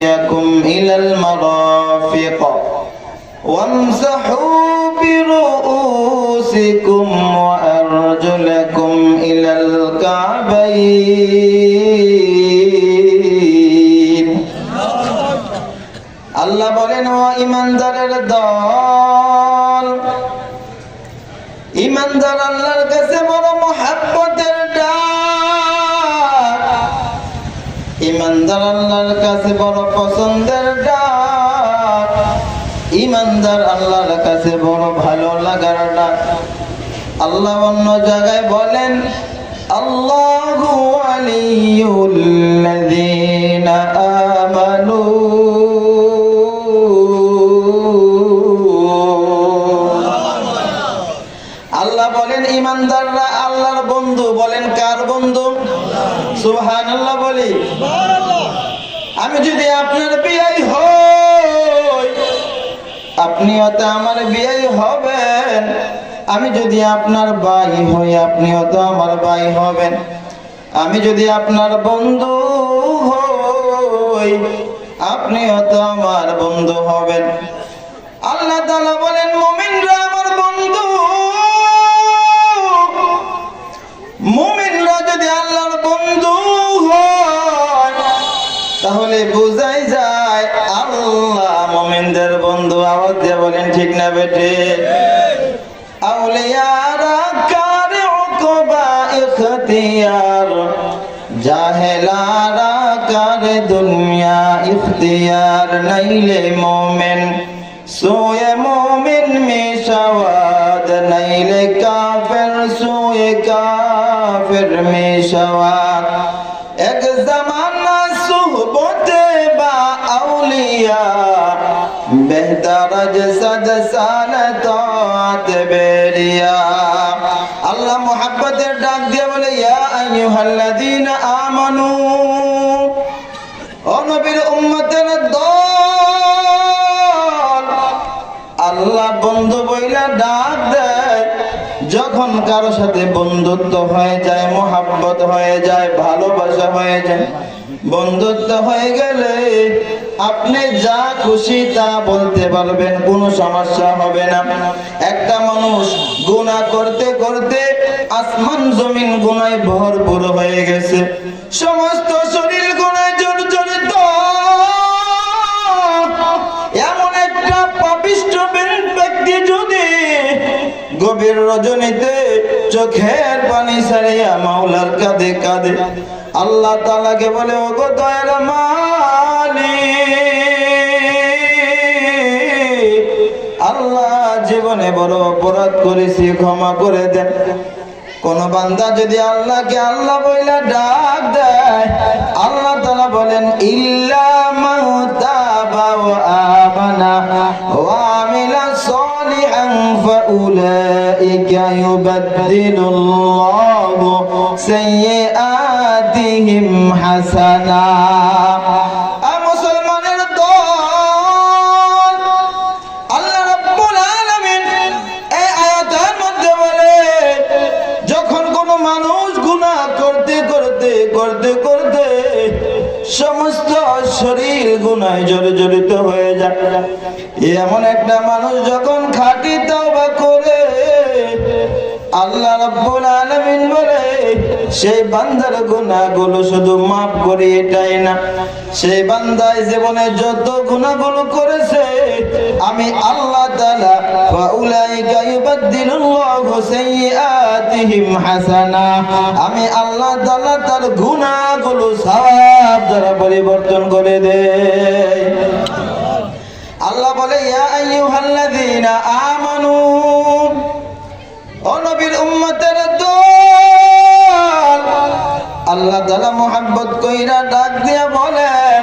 وأيديكم إلى المرافق وامسحوا برؤوسكم وأرجلكم إلى الكعبين আল্লাহ বলেন ও ঈমানদারের দল, ঈমানদার আল্লাহর কাছে বড় মহব্বতের ডাক, ঈমানদার আল্লাহর কাছে বড় পছন্দের ডাক, ঈমানদার আল্লাহর কাছে বড় ভালো লাগার ডাক। আল্লাহ অন্য জায়গায় বলেন আল্লাহু ওয়ালিয়ুল্লাযীনা আমানু, আল্লাহ বলেন ঈমানদাররা আল্লাহর বন্ধু। বলেন কার বন্ধু? সুবহানাল্লাহ বলি। আমি যদি আপনার বিয়াই হই, আপনিও তো আমার বিয়াই হবেন। আমি যদি আপনার ভাই হই, আপনিও তো আমার ভাই হবেন। আমি যদি আপনার বন্ধু হই, আপনিও তো আমার বন্ধু হবেন। আল্লাহ তাআলা বলেন মুমিনরা আমার বন্ধু। মুমিনরা যদি আল্লাহর বন্ধু হয়, তাহলে বোঝাই যায় আল্লাহ মুমিনদের বন্ধু। আওয়াজ দিয়ে বলেন ঠিক না বেটে? আউলিয়ারা কারে উকবা ইখতিয়ার, জাহেলারা কারে দুনিয়া ইখতিয়ার। নাইলে মুমিন সোয়ে মুমিন মিশাওয়াদ, নাইলে কাফের সোয়ে কাফের মিশাওয়াদ। এক জামানা সুহবতে বা আউলিয়া, বেহতার জসদ সালাত বেরিয়া। আল্লাহ মুহাব্বতের ডাক দিয়ে বলে ইয়া আইয়ুহাল্লাযীনা আমানু, ও নবীর উম্মতের দল। আল্লাহ বন্ধু বইলা ডাক দেয় যখন কারো সাথে বন্ধুত্ব হয়ে যায়, মুহাব্বত হয়ে যায়, ভালোবাসা হয়ে যায়। বন্ধুত্ব হয়ে গেলে আপনি যা খুশি তা বলতে পারবেন, কোনো সমস্যা হবে না। একটা মানুষ গুনাহ করতে করতে আসমান জমিন গুনায় ভরপুর হয়ে গেছে, সমস্ত শরীর গুনায় জর্জরিত। এমন একটা পাপিষ্ঠ ব্যক্তি যদি গভীর রজনীতে চোখের পানি ছাড়িয়া মাওলার কাঁধে কাঁধে আল্লাহ তাআলাকে বলে ওগো দয়ার মালিক, আল্লাহ জীবনে বড় অপরাধ করেছি, ক্ষমা করে দেন। কোন বান্দা যদি আল্লাহকে আল্লাহ বইলা ডাক দেয়, আল্লাহ তাআলা বলেন ইল্লা মান তাবা ওয়া আমানা ওয়া আমিলা সালিহান ফাউলাইকা ইউবাদদিলুল্লাহু সাইয়্যাতিহিম হাসানাত। মুসলমানের দল, আল্লাহ রাব্বুল আলামিন এই আয়াতের মধ্যে বলে যখন কোন মানুষ গুনাহ করতে করতে করতে করতে সমস্ত শরীর গুনাহে জর্জরিত হয়ে যায়, এমন একটা মানুষ যখন খাঁটি তওবা করে, আল্লাহ রাব্বুল আলামিন বলে সেই বান্দার গুনাহগুলো শুধু মাফ করে এটাই না, সেই বান্দায় জীবনে যত গুনাহগুলো করেছে আমি আল্লাহ তাআলা ফাউলাইকা ইউবাদদিলুল্লাহু সাইয়্যাতিহিম হাসানা, আমি আল্লাহ তাআলা তার গুনাহগুলো সওয়াব দ্বারা পরিবর্তন করে দেয়। আল্লাহ বলে ইয়া আইয়ুহাল্লাযীনা আমানু, ও নবীর উম্মতের দল। আল্লাহ তাআলা মুহাব্বত কইরা ডাক দিয়া বলেন